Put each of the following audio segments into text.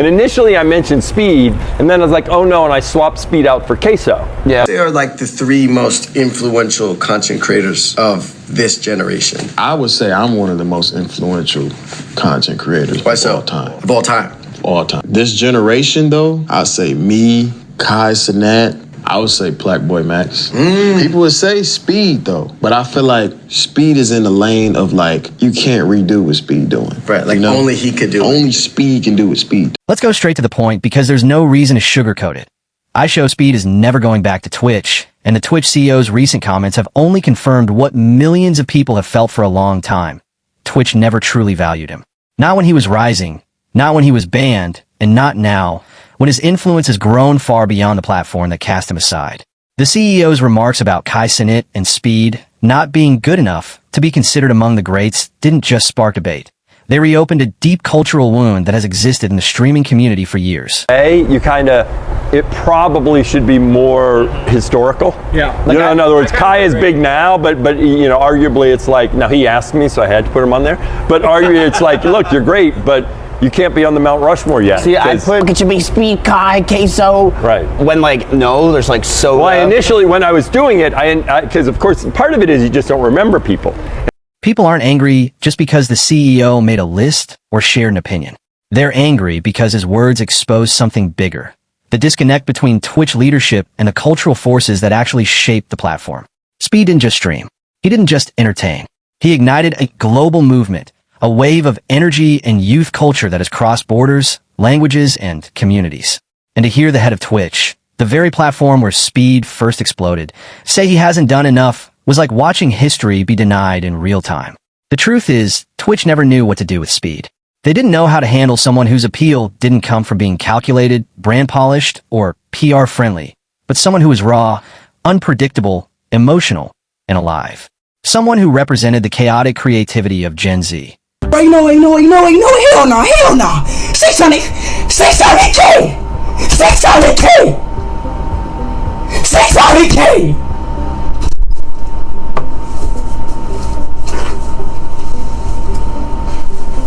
And initially I mentioned Speed, and then I was like, oh no, and I swapped Speed out for Queso. Yeah. They are like the three most influential content creators of this generation. I would say I'm one of the most influential content creators of all time. Of all time? All time. This generation, though, I'd say me, Kai Cenat, I would say Black Boy Max. People would say Speed, though. But I feel like Speed is in the lane of, like, you can't redo what Speed doing. Right, like, you know? Only he could do it. Only Speed can do what Speed. Let's go straight to the point, because there's no reason to sugarcoat it. IShowSpeed is never going back to Twitch, and the Twitch CEO's recent comments have only confirmed what millions of people have felt for a long time. Twitch never truly valued him. Not when he was rising, not when he was banned, and not now, when his influence has grown far beyond the platform that cast him aside. The CEO's remarks about Kai Cenat and Speed not being good enough to be considered among the greats didn't just spark debate. They reopened a deep cultural wound that has existed in the streaming community for years. It probably should be more historical. Yeah. Like in other words, Kai is big now, but you know, arguably it's like, now he asked me, so I had to put him on there. But arguably it's like, look, you're great, but you can't be on the Mount Rushmore yet. See, I put, it should be Speed, Kai, Queso. Right. When like, no, there's like so. Well, initially when I was doing it, because of course part of it is you just don't remember people. People aren't angry just because the CEO made a list or shared an opinion. They're angry because his words expose something bigger. The disconnect between Twitch leadership and the cultural forces that actually shaped the platform. Speed didn't just stream. He didn't just entertain. He ignited a global movement, a wave of energy and youth culture that has crossed borders, languages, and communities. And to hear the head of Twitch, the very platform where Speed first exploded, say he hasn't done enough was like watching history be denied in real time. The truth is, Twitch never knew what to do with Speed. They didn't know how to handle someone whose appeal didn't come from being calculated, brand polished, or PR friendly, but someone who was raw, unpredictable, emotional, and alive. Someone who represented the chaotic creativity of Gen Z. You know, hell no. 600K! 600K!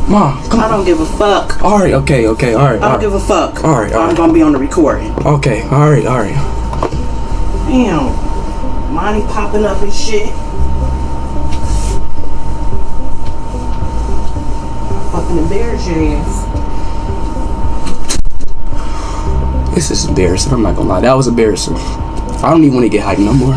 Mom, come on. I don't give a fuck. All right, okay, all right. I don't give a fuck. All right. I'm gonna be on the recording. Okay, all right. Damn, money popping up and shit. Fucking embarrass your ass. This is embarrassing. I'm not gonna lie. That was embarrassing. I don't even want to get hyped no more.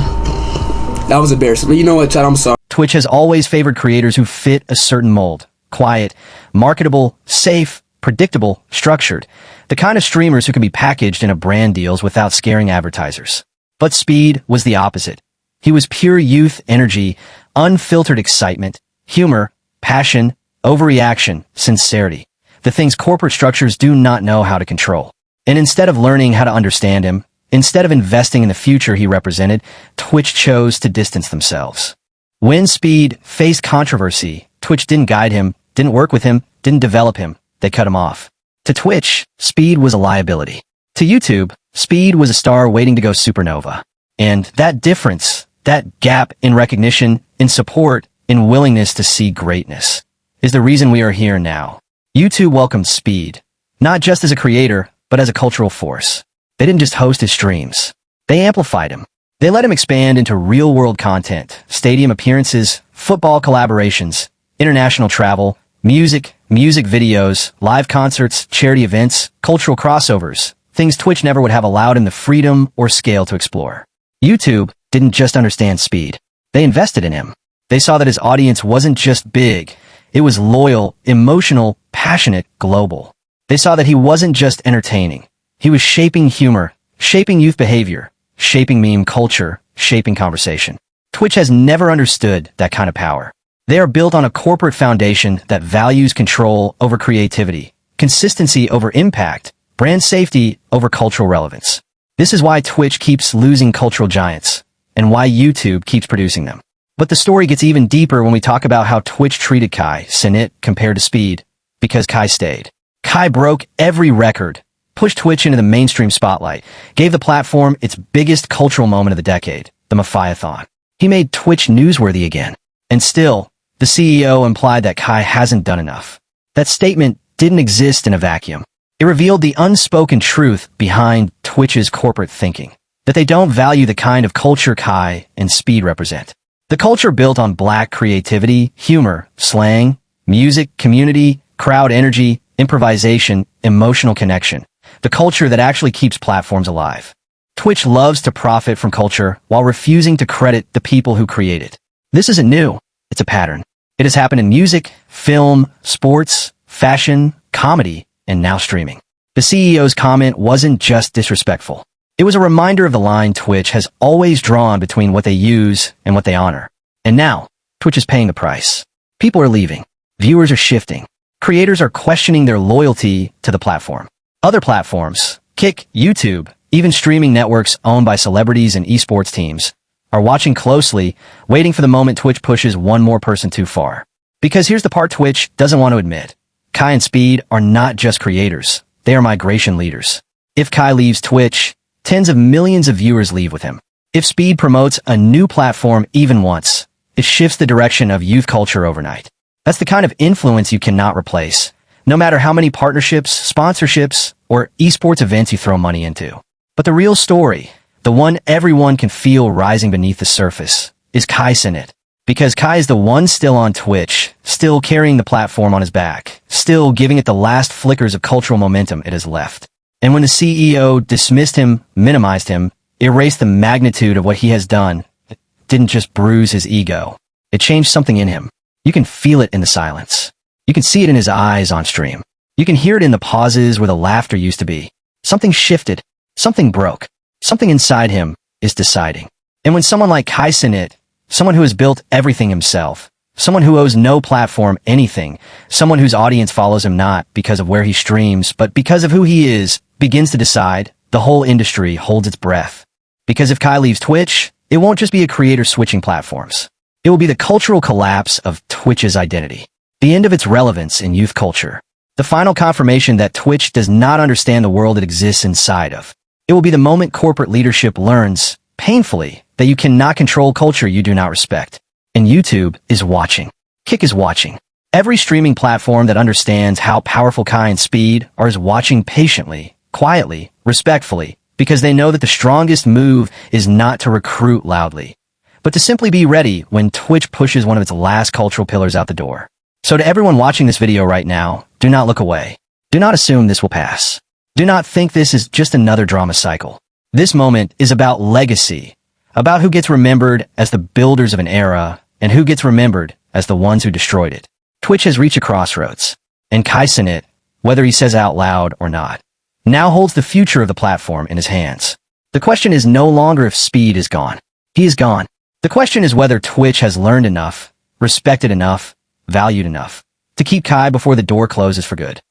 That was embarrassing. But you know what, Chad? I'm sorry. Twitch has always favored creators who fit a certain mold. Quiet, marketable, safe, predictable, structured. The kind of streamers who can be packaged into brand deals without scaring advertisers. But Speed was the opposite. He was pure youth energy, unfiltered excitement, humor, passion, overreaction, sincerity. The things corporate structures do not know how to control. And instead of learning how to understand him, instead of investing in the future he represented, Twitch chose to distance themselves. When Speed faced controversy, Twitch didn't guide him, didn't work with him, didn't develop him. They cut him off. To Twitch, Speed was a liability. To YouTube, Speed was a star waiting to go supernova. And that difference, that gap in recognition, in support, in willingness to see greatness, is the reason we are here now. YouTube welcomed Speed, not just as a creator, but as a cultural force. They didn't just host his streams. They amplified him. They let him expand into real-world content, stadium appearances, football collaborations, international travel, music videos, live concerts, charity events, cultural crossovers, things Twitch never would have allowed him the freedom or scale to explore. YouTube didn't just understand Speed. They invested in him. They saw that his audience wasn't just big. It was loyal, emotional, passionate, global. They saw that he wasn't just entertaining. He was shaping humor, shaping youth behavior, shaping meme culture, shaping conversation. Twitch has never understood that kind of power. They are built on a corporate foundation that values control over creativity, consistency over impact, brand safety over cultural relevance. This is why Twitch keeps losing cultural giants, and why YouTube keeps producing them. But the story gets even deeper when we talk about how Twitch treated Kai Cenat compared to Speed, because Kai stayed. Kai broke every record, pushed Twitch into the mainstream spotlight, gave the platform its biggest cultural moment of the decade, the Mafiathon. He made Twitch newsworthy again. And still, the CEO implied that Kai hasn't done enough. That statement didn't exist in a vacuum. It revealed the unspoken truth behind Twitch's corporate thinking, that they don't value the kind of culture Kai and Speed represent. The culture built on black creativity, humor, slang, music, community, crowd energy, improvisation, emotional connection. The culture that actually keeps platforms alive. Twitch loves to profit from culture while refusing to credit the people who create it. This isn't new. It's a pattern. It has happened in music, film, sports, fashion, comedy, and now streaming. The CEO's comment wasn't just disrespectful. It was a reminder of the line Twitch has always drawn between what they use and what they honor. And now, Twitch is paying the price. People are leaving. Viewers are shifting. Creators are questioning their loyalty to the platform. Other platforms, Kick, YouTube, even streaming networks owned by celebrities and esports teams, are watching closely, waiting for the moment Twitch pushes one more person too far. Because here's the part Twitch doesn't want to admit. Kai and Speed are not just creators. They are migration leaders. If Kai leaves Twitch, tens of millions of viewers leave with him. If Speed promotes a new platform even once, it shifts the direction of youth culture overnight. That's the kind of influence you cannot replace, no matter how many partnerships, sponsorships, or esports events you throw money into. But the real story, the one everyone can feel rising beneath the surface, is Kai Cenat. Because Kai is the one still on Twitch, still carrying the platform on his back, still giving it the last flickers of cultural momentum it has left. And when the CEO dismissed him, minimized him, erased the magnitude of what he has done, it didn't just bruise his ego. It changed something in him. You can feel it in the silence. You can see it in his eyes on stream. You can hear it in the pauses where the laughter used to be. Something shifted. Something broke. Something inside him is deciding. And when someone like Kai Cenat, someone who has built everything himself, someone who owes no platform anything, someone whose audience follows him not because of where he streams, but because of who he is, begins to decide, the whole industry holds its breath. Because if Kai leaves Twitch, it won't just be a creator switching platforms. It will be the cultural collapse of Twitch's identity. The end of its relevance in youth culture. The final confirmation that Twitch does not understand the world it exists inside of. It will be the moment corporate leadership learns, painfully, that you cannot control culture you do not respect. And YouTube is watching. Kick is watching. Every streaming platform that understands how powerful Kai and Speed are is watching patiently, quietly, respectfully, because they know that the strongest move is not to recruit loudly, but to simply be ready when Twitch pushes one of its last cultural pillars out the door. So to everyone watching this video right now, do not look away. Do not assume this will pass. Do not think this is just another drama cycle. This moment is about legacy, about who gets remembered as the builders of an era and who gets remembered as the ones who destroyed it. Twitch has reached a crossroads, and Kai Cenat, whether he says out loud or not, now holds the future of the platform in his hands. The question is no longer if Speed is gone. He is gone. The question is whether Twitch has learned enough, respected enough, valued enough, to keep Kai before the door closes for good.